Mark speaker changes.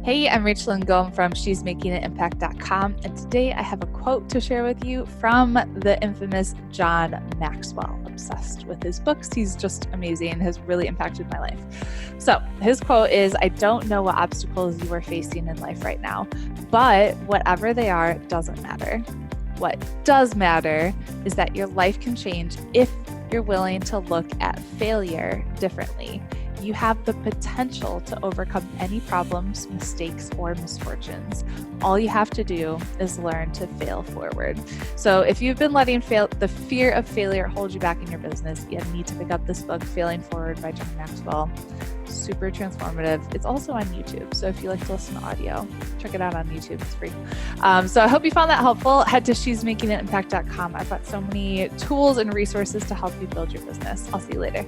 Speaker 1: Hey, I'm Rachel Ngom from she'smakinganimpact.com, and today I have a quote to share with you from the infamous John Maxwell. Obsessed with his books. He's just amazing, has really impacted my life. So his quote is, "I don't know what obstacles you are facing in life right now, but whatever they are, doesn't matter. What does matter is that your life can change if you're willing to look at failure differently. You have the potential to overcome any problems, mistakes, or misfortunes. All you have to do is learn to fail forward." So if you've been letting the fear of failure hold you back in your business, you need to pick up this book, Failing Forward by John Maxwell. Super transformative. It's also on YouTube. So if you like to listen to audio, check it out on YouTube. It's free. So I hope you found that helpful. Head to she'smakinganimpact.com. I've got so many tools and resources to help you build your business. I'll see you later.